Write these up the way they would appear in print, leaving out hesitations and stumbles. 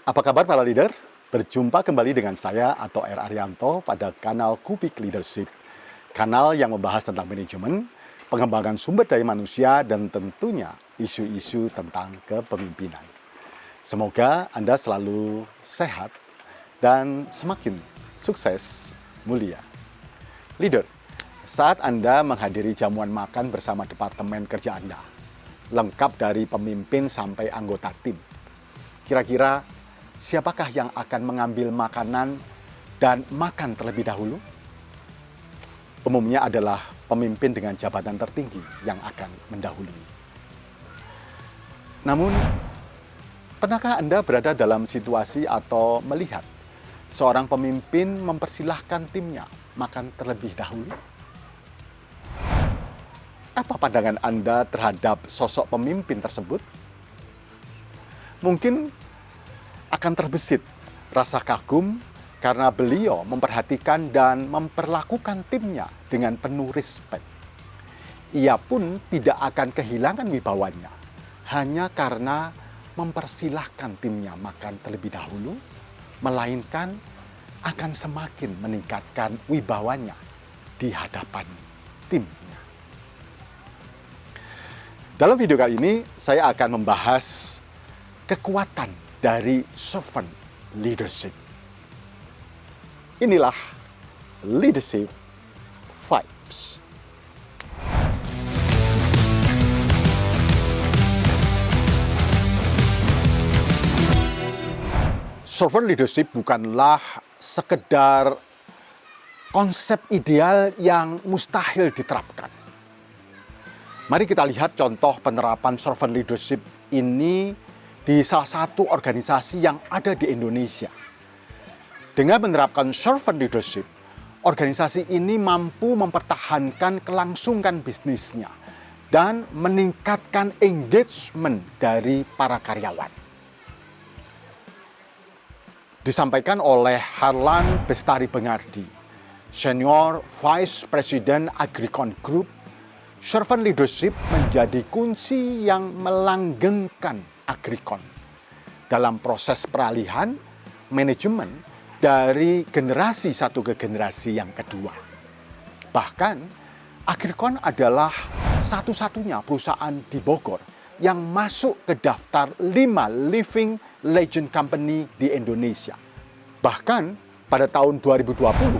Apa kabar para leader? Berjumpa kembali dengan saya atau R. Arianto pada kanal Kubik Leadership. Kanal yang membahas tentang manajemen, pengembangan sumber daya manusia, dan tentunya isu-isu tentang kepemimpinan. Semoga Anda selalu sehat dan semakin sukses, mulia. Leader, saat Anda menghadiri jamuan makan bersama departemen kerja Anda, lengkap dari pemimpin sampai anggota tim, kira-kira siapakah yang akan mengambil makanan dan makan terlebih dahulu? Umumnya adalah pemimpin dengan jabatan tertinggi yang akan mendahului. Namun, pernahkah Anda berada dalam situasi atau melihat seorang pemimpin mempersilahkan timnya makan terlebih dahulu? Apa pandangan Anda terhadap sosok pemimpin tersebut? Mungkin akan terbesit rasa kagum karena beliau memperhatikan dan memperlakukan timnya dengan penuh respek. Ia pun tidak akan kehilangan wibawanya hanya karena mempersilahkan timnya makan terlebih dahulu, melainkan akan semakin meningkatkan wibawanya di hadapan timnya. Dalam video kali ini, saya akan membahas kekuatan dari servant leadership. Inilah leadership vibes. Servant leadership bukanlah sekedar konsep ideal yang mustahil diterapkan. Mari kita lihat contoh penerapan servant leadership ini di salah satu organisasi yang ada di Indonesia. Dengan menerapkan servant leadership, organisasi ini mampu mempertahankan kelangsungan bisnisnya dan meningkatkan engagement dari para karyawan. Disampaikan oleh Harlan Bestari Bengardi, Senior Vice President Agricon Group, servant leadership menjadi kunci yang melanggengkan Agricon dalam proses peralihan manajemen dari generasi satu ke generasi yang kedua. Bahkan, Agricon adalah satu-satunya perusahaan di Bogor yang masuk ke daftar 5 Living Legend Company di Indonesia. Bahkan, pada tahun 2020,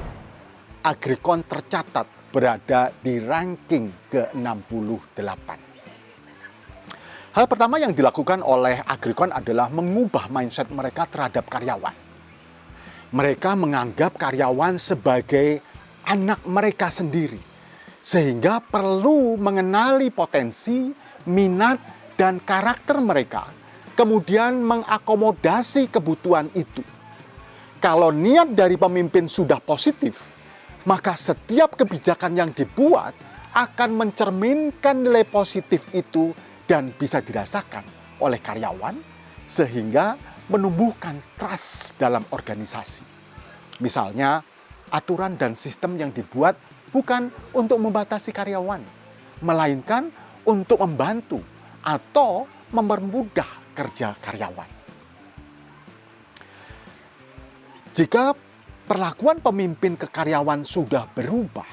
Agricon tercatat berada di ranking ke-68. Hal pertama yang dilakukan oleh Agricon adalah mengubah mindset mereka terhadap karyawan. Mereka menganggap karyawan sebagai anak mereka sendiri, sehingga perlu mengenali potensi, minat, dan karakter mereka, kemudian mengakomodasi kebutuhan itu. Kalau niat dari pemimpin sudah positif, maka setiap kebijakan yang dibuat akan mencerminkan nilai positif itu dan bisa dirasakan oleh karyawan sehingga menumbuhkan trust dalam organisasi. Misalnya, aturan dan sistem yang dibuat bukan untuk membatasi karyawan, melainkan untuk membantu atau mempermudah kerja karyawan. Jika perlakuan pemimpin ke karyawan sudah berubah,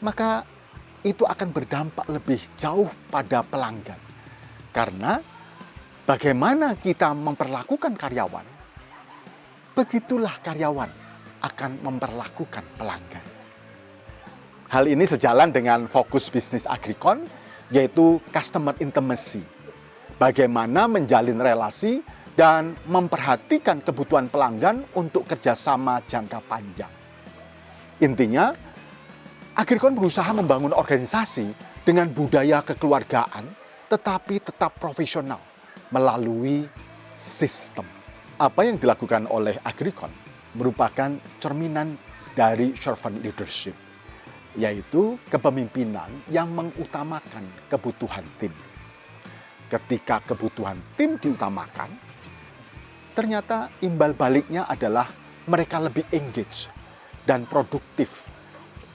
maka itu akan berdampak lebih jauh pada pelanggan. Karena bagaimana kita memperlakukan karyawan, begitulah karyawan akan memperlakukan pelanggan. Hal ini sejalan dengan fokus bisnis Agricon, yaitu customer intimacy. Bagaimana menjalin relasi dan memperhatikan kebutuhan pelanggan untuk kerjasama jangka panjang. Intinya, Agricon berusaha membangun organisasi dengan budaya kekeluargaan, tetapi tetap profesional melalui sistem. Apa yang dilakukan oleh Agricon merupakan cerminan dari servant leadership, yaitu kepemimpinan yang mengutamakan kebutuhan tim. Ketika kebutuhan tim diutamakan, ternyata imbal baliknya adalah mereka lebih engage dan produktif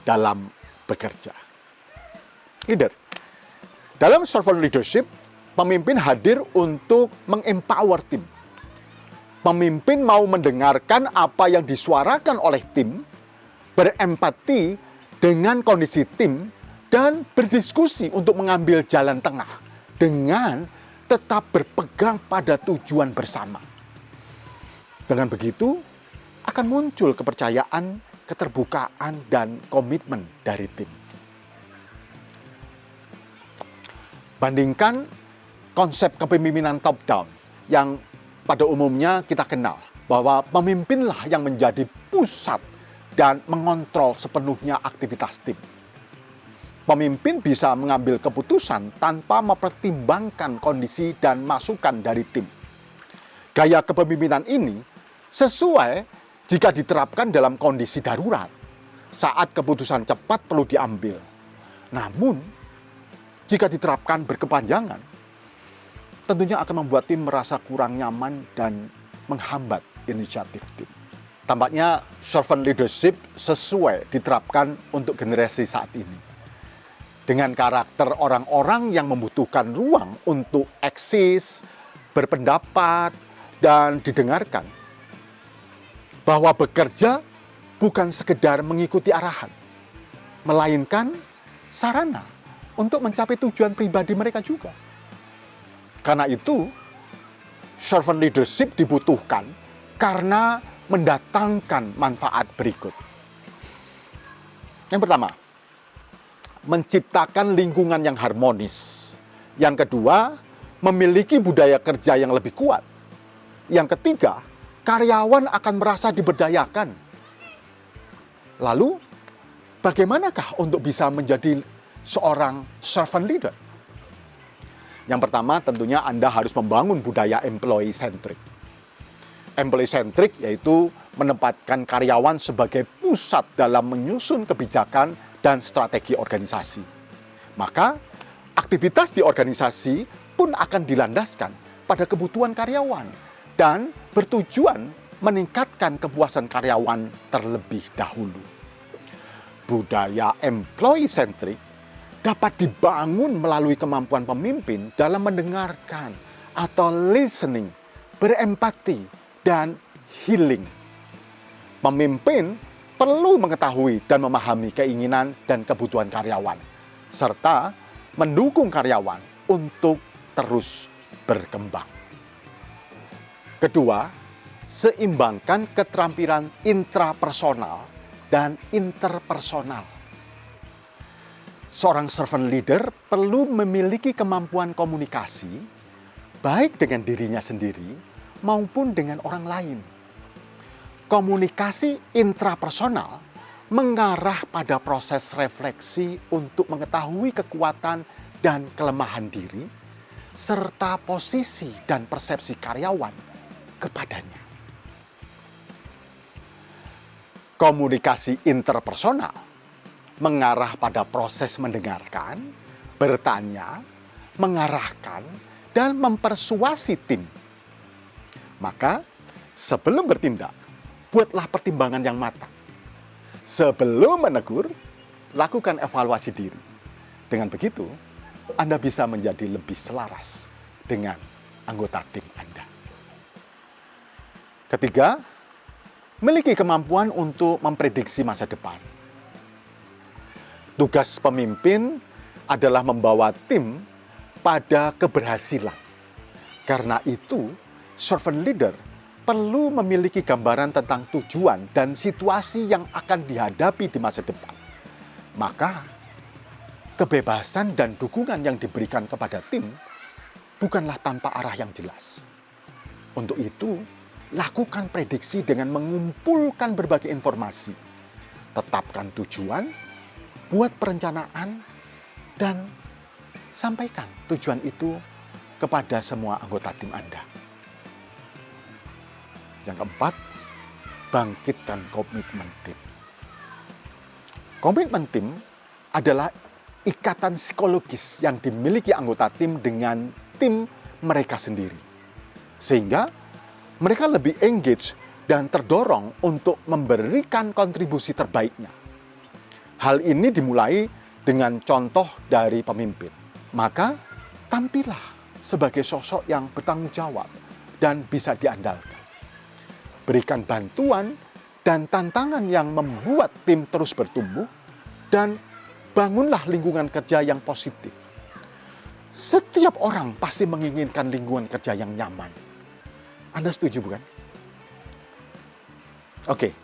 dalam bekerja. Leader, dalam servant leadership, pemimpin hadir untuk mengempower tim, Pemimpin mau mendengarkan apa yang disuarakan oleh tim, berempati dengan kondisi tim, dan berdiskusi untuk mengambil jalan tengah dengan tetap berpegang pada tujuan bersama. Dengan begitu, akan muncul kepercayaan, keterbukaan, dan komitmen dari tim. Bandingkan konsep kepemimpinan top-down yang pada umumnya kita kenal, bahwa pemimpinlah yang menjadi pusat dan mengontrol sepenuhnya aktivitas tim. Pemimpin bisa mengambil keputusan tanpa mempertimbangkan kondisi dan masukan dari tim. Gaya kepemimpinan ini sesuai jika diterapkan dalam kondisi darurat, saat keputusan cepat perlu diambil. Namun, jika diterapkan berkepanjangan, tentunya akan membuat tim merasa kurang nyaman dan menghambat inisiatif tim. Tampaknya servant leadership sesuai diterapkan untuk generasi saat ini. Dengan karakter orang-orang yang membutuhkan ruang untuk eksis, berpendapat, dan didengarkan. Bahwa bekerja bukan sekedar mengikuti arahan, melainkan sarana untuk mencapai tujuan pribadi mereka juga. Karena itu, servant leadership dibutuhkan karena mendatangkan manfaat berikut. Yang pertama, menciptakan lingkungan yang harmonis. Yang kedua, memiliki budaya kerja yang lebih kuat. Yang ketiga, karyawan akan merasa diberdayakan. Lalu, bagaimanakah untuk bisa menjadi seorang servant leader? Yang pertama, tentunya Anda harus membangun budaya employee centric. Employee centric yaitu menempatkan karyawan sebagai pusat dalam menyusun kebijakan dan strategi organisasi. Maka, aktivitas di organisasi pun akan dilandaskan pada kebutuhan karyawan dan bertujuan meningkatkan kepuasan karyawan terlebih dahulu. Budaya employee-centric dapat dibangun melalui kemampuan pemimpin dalam mendengarkan atau listening, berempati, dan healing. Pemimpin perlu mengetahui dan memahami keinginan dan kebutuhan karyawan, serta mendukung karyawan untuk terus berkembang. Kedua, seimbangkan keterampilan intrapersonal dan interpersonal. Seorang servant leader perlu memiliki kemampuan komunikasi, baik dengan dirinya sendiri maupun dengan orang lain. Komunikasi intrapersonal mengarah pada proses refleksi untuk mengetahui kekuatan dan kelemahan diri, serta posisi dan persepsi karyawan kepadanya. Komunikasi interpersonal mengarah pada proses mendengarkan, bertanya, mengarahkan, dan mempersuasi tim. Maka, sebelum bertindak, buatlah pertimbangan yang matang. Sebelum menegur, lakukan evaluasi diri. Dengan begitu, Anda bisa menjadi lebih selaras dengan anggota tim Anda. Ketiga, miliki kemampuan untuk memprediksi masa depan. Tugas pemimpin adalah membawa tim pada keberhasilan. Karena itu, servant leader perlu memiliki gambaran tentang tujuan dan situasi yang akan dihadapi di masa depan. Maka, kebebasan dan dukungan yang diberikan kepada tim bukanlah tanpa arah yang jelas. Untuk itu, lakukan prediksi dengan mengumpulkan berbagai informasi. Tetapkan tujuan, buat perencanaan, dan sampaikan tujuan itu kepada semua anggota tim Anda. Yang keempat, bangkitkan komitmen tim. Komitmen tim adalah ikatan psikologis yang dimiliki anggota tim dengan tim mereka sendiri. Sehingga mereka lebih engage dan terdorong untuk memberikan kontribusi terbaiknya. Hal ini dimulai dengan contoh dari pemimpin. Maka, tampillah sebagai sosok yang bertanggung jawab dan bisa diandalkan. berikan bantuan dan tantangan yang membuat tim terus bertumbuh, dan bangunlah lingkungan kerja yang positif. Setiap orang pasti menginginkan lingkungan kerja yang nyaman. Anda setuju bukan? Oke,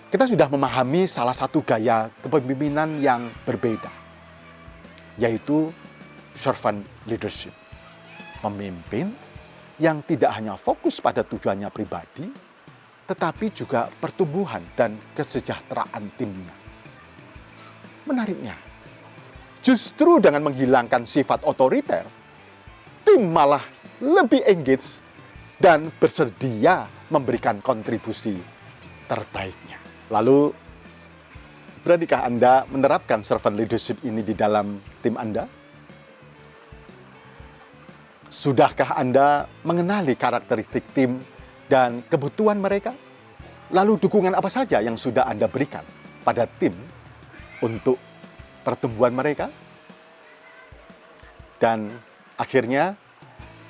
kita sudah memahami salah satu gaya kepemimpinan yang berbeda, yaitu servant leadership. Pemimpin yang tidak hanya fokus pada tujuannya pribadi, tetapi juga pertumbuhan dan kesejahteraan timnya. Menariknya, justru dengan menghilangkan sifat otoriter, tim malah lebih engage dan bersedia memberikan kontribusi terbaiknya. Lalu, beranikah Anda menerapkan servant leadership ini di dalam tim Anda? Sudahkah Anda mengenali karakteristik tim dan kebutuhan mereka? Lalu dukungan apa saja yang sudah Anda berikan pada tim untuk pertumbuhan mereka? Dan akhirnya,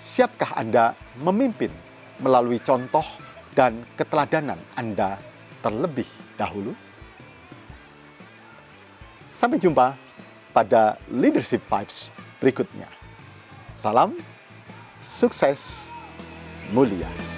siapkah Anda memimpin melalui contoh dan keteladanan Anda terlebih dahulu? Sampai jumpa pada Leadership Vibes berikutnya. Salam sukses mulia.